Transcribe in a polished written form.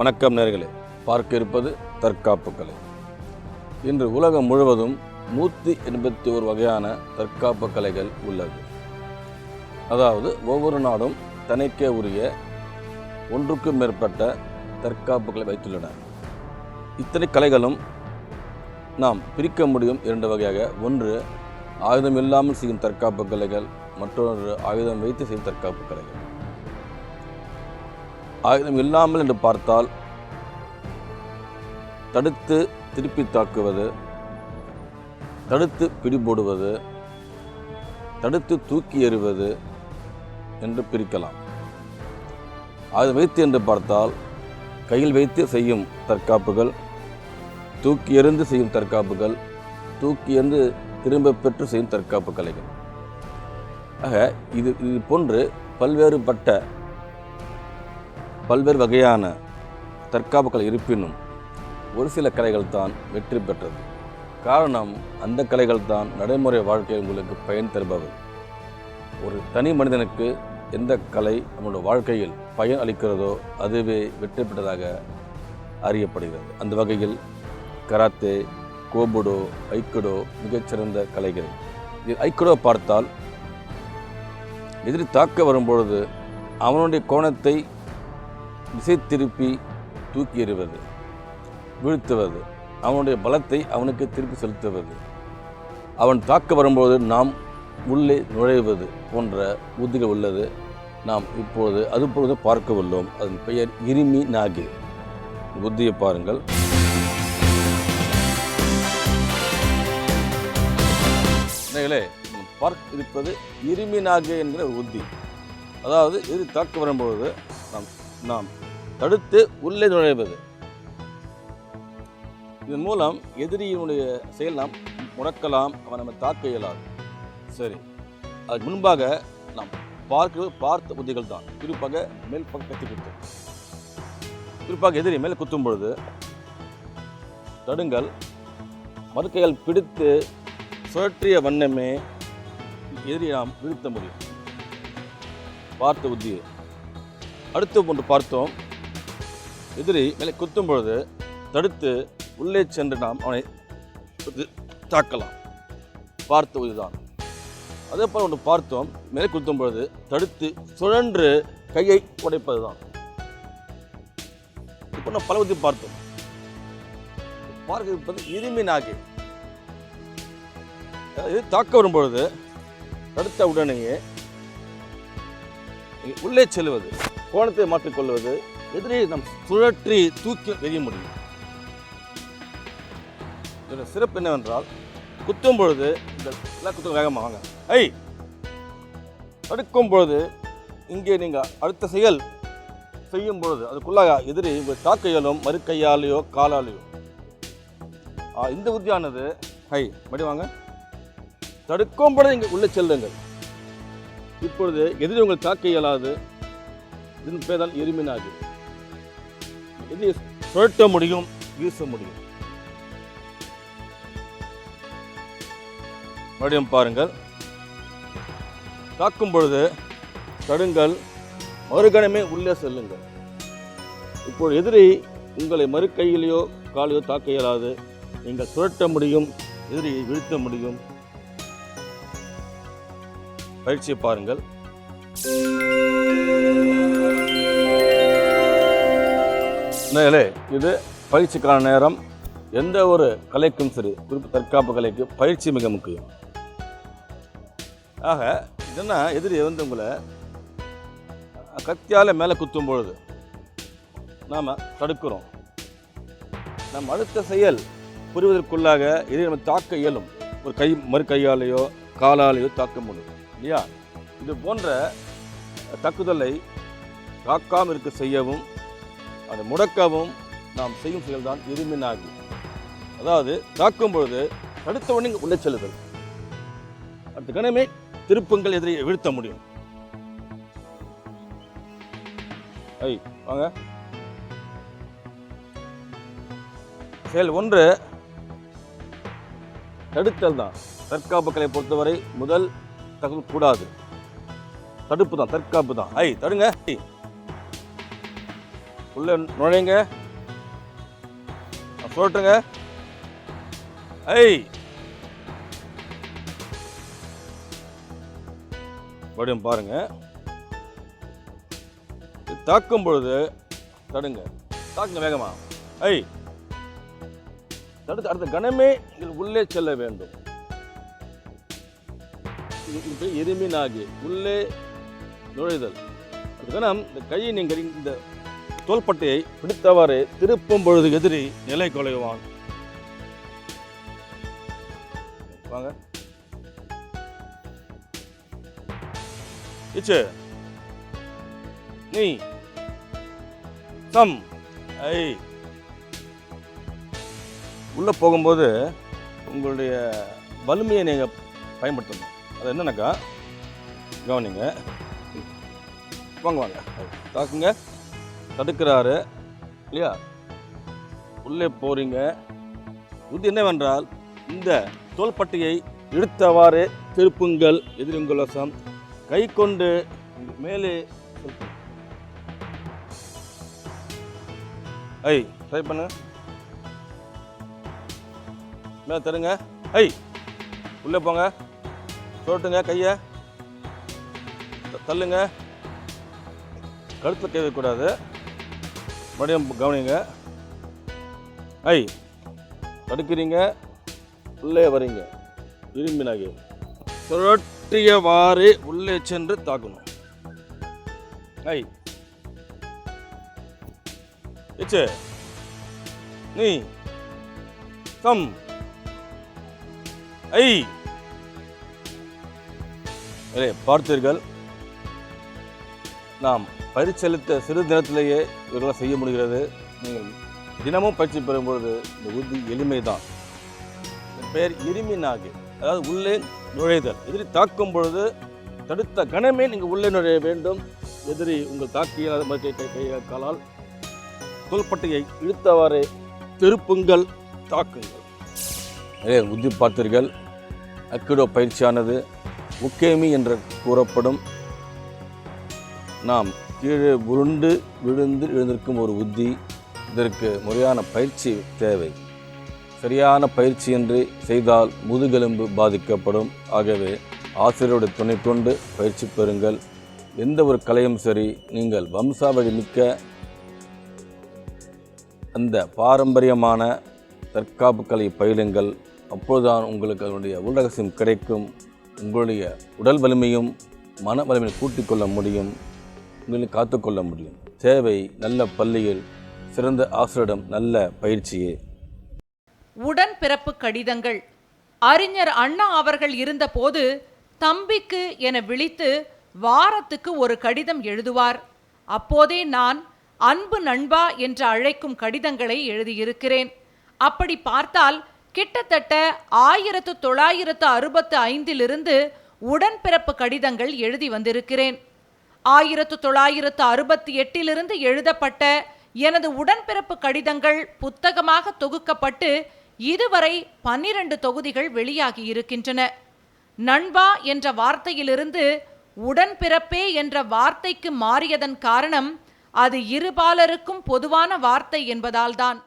வணக்கம் நேயர்களே, பார்க்க இருப்பது தற்காப்பு கலை. இன்று உலகம் முழுவதும் 181 வகையான தற்காப்பு கலைகள் உள்ளது. அதாவது ஒவ்வொரு நாடும் தனக்கே உரிய ஒன்றுக்கும் மேற்பட்ட தற்காப்புகளை வைத்துள்ளன. இத்தனை கலைகளும் நாம் பிரிக்க முடியும் 2 வகையாக. ஒன்று ஆயுதம் இல்லாமல் செய்யும் தற்காப்பு கலைகள், மற்றொன்று ஆயுதம் வைத்து செய்யும் தற்காப்பு கலைகள். ஆயுதம் இல்லாமல் என்று பார்த்தால் தடுத்து திருப்பி தாக்குவது, தடுத்து பிடிபோடுவது, தடுத்து தூக்கி எறிவது என்று பிரிக்கலாம். ஆயுதம் வைத்து என்று பார்த்தால் கையில் வைத்து செய்யும் தற்காப்புகள், தூக்கி எறிந்து செய்யும் தற்காப்புகள், தூக்கி எறிந்து திரும்ப பெற்று செய்யும் தற்காப்பு கலைகள். ஆக இது போன்று பல்வேறு வகையான தற்காப்புகள் இருப்பினும் ஒரு சில கலைகள் தான் வெற்றி பெற்றது. காரணம், அந்த கலைகள் தான் நடைமுறை வாழ்க்கையில் உங்களுக்கு பயன் தருபவை. ஒரு தனி மனிதனுக்கு எந்த கலை நம்முடைய வாழ்க்கையில் பயன் அளிக்கிறதோ அதுவே வெற்றி பெற்றதாக அறியப்படுகிறது. அந்த வகையில் கராத்தே, கோபுடோ, ஐக்கிடோ மிகச்சிறந்த கலைகள். ஐக்கிடோ பார்த்தால் எதிரி தாக்க வரும்பொழுது அவனுடைய கோணத்தை திசை திருப்பி தூக்கி எறிவது, வீழ்த்துவது, அவனுடைய பலத்தை அவனுக்கு திருப்பி செலுத்துவது, அவன் தாக்க வரும்போது நாம் உள்ளே நுழைவது போன்ற உத்திகள் உள்ளது. நாம் அதுபொழுது பார்க்க உள்ளோம். அதன் பெயர் இரிமி நாகி. புத்தியை பாருங்கள். பார்க்க இருப்பது இரிமி நாகி என்கிற ஒரு உத்தி. அதாவது எதிரி தாக்க வரும்பொழுது நாம் தடுத்து உள்ளே நுழைவது. இதன் மூலம் எதிரியினுடைய செயல் நாம் முடக்கலாம், அவன் நம்ம தாக்க இயலாது. சரி, அதுக்கு முன்பாக நாம் பார்த்த உத்திகள் தான். குறிப்பாக மேல் பக்கம் கத்தி குத்தும். குறிப்பாக எதிரி மேல் குத்தும் பொழுது தடுங்கள், மறுக்கைகள் பிடித்து சுழற்றிய வண்ணமே எதிரியை நாம் வீழ்த்த முடியும். பார்த்த உத்தியை. அடுத்து ஒன்று பார்த்தோம், எதிரி மேலே குத்தும் பொழுது தடுத்து உள்ளே சென்று நாம் அவனை தாக்கலாம். பார்த்த உத்திதான். அதே போல் ஒன்று பார்த்தோம், மேலே குத்தும் பொழுது தடுத்து சுழன்று கையை உடைப்பது தான். இப்போ நம்ம பல உத்தி பார்த்தோம். பார்க்க இருப்பது இரிமி நாகி. தாக்க வரும்பொழுது தடுத்த உடனேயே உள்ளே செல்வது, கோணத்தை மாற்றிக்கொள்வது, எதிரியை நாம் சுழற்றி தூக்கி எறிய முடியும். இதோட சிறப்பு என்னவென்றால், குத்தும் பொழுது இந்த குத்தும் வேகமாக வாங்க, தடுக்கும் பொழுது இங்கே நீங்கள் அடுத்த செயல் செய்யும் பொழுது அதுக்குள்ளாக எதிரி உங்கள் தாக்க இயலும், மறு கையாலேயோ காலாலேயோ. இந்த உத்தியானது மடி வாங்க, தடுக்கும் பொழுது இங்கே உள்ளே செல்லுங்கள். இப்பொழுது எதிரி உங்கள் தாக்க இயலாது. இதன் பேர் தான் இரிமி நாகி. எதிரியை சுழட்ட முடியும், வீச முடியும். மறுபடியும் பாருங்கள். தாக்கும் பொழுது தடுங்கள், மறுகணமே உள்ளே செல்லுங்கள். இப்போது எதிரி உங்களை மறு கையிலேயோ காலையோ தாக்க இயலாது. நீங்கள் சுழட்ட முடியும், எதிரியை வீழ்த்த முடியும். பயிற்சியை பாருங்கள். இது பயிற்சிக்கான நேரம். எந்த ஒரு கலைக்கும் சரி, குறிப்பிட்ட தற்காப்பு கலைக்கு பயிற்சி மிக முக்கியம். ஆக இதுன்னா எதிரி உங்களை கத்தியால் மேலே குத்தும் பொழுது நாம் தடுக்கிறோம். நம் அடுத்த செயல் புரிவதற்குள்ளாக எதிரி நம்ம தாக்க இயலும். ஒரு மறு கையாலேயோ காலாலேயோ தாக்க முடியும் இல்லையா? இது போன்ற தாக்குதலை தாக்காமல் இருக்க செய்யவும் அதை முடக்கவும் நாம் செய்யும் செயல்தான் இரிமி நாகி. அதாவது தாக்கும் பொழுது தடுத்த உடனே உள்ளே செல்லுதல், அடுத்த கணமே திருப்பங்கள் எதிரியை வீழ்த்த முடியும். வாங்க. செயல் 1 தடுத்தல் தான். தற்காப்பு கலை பொறுத்தவரை முதல் தகவல் கூடாது, தடுப்பு தான், தற்காப்பு தான். தடுங்க. உள்ள நுழைங்க. சொல்லட்டுங்க. ஐய் மறுபடியும் பாருங்க. தாக்கும் பொழுது தடுங்க. தாக்குங்க வேகமா. ஐய் தடுத்து அடுத்த கணமே உள்ளே செல்ல வேண்டும். எருமினாகி உள்ளே நுழைதல். அது கணம் இந்த கையை நீங்கள் இந்த தோள்பட்டையை பிடித்தவாறு திருப்பும் பொழுது எதிரி நிலை கொலைவான். வாங்க. இச்சு நீ சம் ஐ உள்ள போகும்போது உங்களுடைய வலிமையை நீங்க பயன்படுத்தணும். அது என்னன்னாக்கா கவனிங்க. வாங்க வாங்க தாக்குங்க. தடுக்கிறாரு இல்லையா? உள்ளே போறீங்க. இது என்னவென்றால் இந்த தோள்பட்டையை இழுத்தவாறு திருப்புங்கள். எதிரி உங்கள் வசம். கை கொண்டு மேலே ஐ ட்ரை பண்ணு. மேலே தருங்க. ஐ உள்ளே போங்க. சொல்லட்டுங்க. கையை தள்ளுங்க. கழுத்தை கை வைக்கக்கூடாது. மறுபடியும் கவனிங்க. ஐ தடுக்கிறீங்க. உள்ளே வரீங்க. இரும்பினாகி சுழற்றியவாறு உள்ளே சென்று தாக்கணும். ஐ இச்சு நீ கம் ஐ பார்த்தீர்கள். நாம் பயிற்சியளித்த சிறு தினத்திலேயே இவர்களால் செய்ய முடிகிறது. நீங்கள் தினமும் பயிற்சி பெறும்பொழுது இந்த உறுதி எளிமைதான். பெயர் இருமினாகி, அதாவது உள்ளே நுழைதல். எதிரி தாக்கும் பொழுது தடுத்த கணமே நீங்கள் உள்ளே நுழைய வேண்டும். எதிரி உங்கள் தாக்கிய கையால் தோள்பட்டையை இழுத்தவாறே திருப்புங்கள், தாக்குங்கள். உறுதி பார்த்தீர்கள். அக்கிடோ பயிற்சியானது உக்கேமி என்று கூறப்படும் நாம் கீழே உருண்டு விழுந்து எழுந்திருக்கும் ஒரு உத்தி. இதற்கு முறையான பயிற்சி தேவை. சரியான பயிற்சியின்றி செய்தால் முதுகெலும்பு பாதிக்கப்படும். ஆகவே ஆசிரியருடைய துணை கொண்டு பயிற்சி பெறுங்கள். எந்த ஒரு கலையும் சரி, நீங்கள் வம்சாவழி மிக்க அந்த பாரம்பரியமான தற்காப்பு கலை பயிலுங்கள். அப்போதுதான் உங்களுக்கு அதனுடைய உலகசியம் கிடைக்கும். உங்களுடைய உடல் வலிமையும் மன வலிமையை கூட்டிக் கொள்ள முடியும். உங்களை காத்துக்கொள்ள முடியும். தேவை நல்ல பள்ளியில் சிறந்த ஆசிரியரிடம் நல்ல பயிற்சியே. உடன்பிறப்பு கடிதங்கள். அறிஞர் அண்ணா அவர்கள் இருந்தபோது தம்பிக்கு என விழித்து வாரத்துக்கு ஒரு கடிதம் எழுதுவார். அப்போதே நான் அன்பு நண்பா என்று அழைக்கும் கடிதங்களை எழுதியிருக்கிறேன். அப்படி பார்த்தால் கிட்டத்தட்ட 1965 உடன்பிறப்பு கடிதங்கள் எழுதி வந்திருக்கிறேன். 1968 எழுதப்பட்ட எனது உடன்பிறப்பு கடிதங்கள் புத்தகமாக தொகுக்கப்பட்டு இதுவரை 12 தொகுதிகள் வெளியாகி இருக்கின்றன. நண்பா என்ற வார்த்தையிலிருந்து உடன்பிறப்பே என்ற வார்த்தைக்கு மாறியதன் காரணம் அது இருபாலருக்கும் பொதுவான வார்த்தை என்பதால்தான்.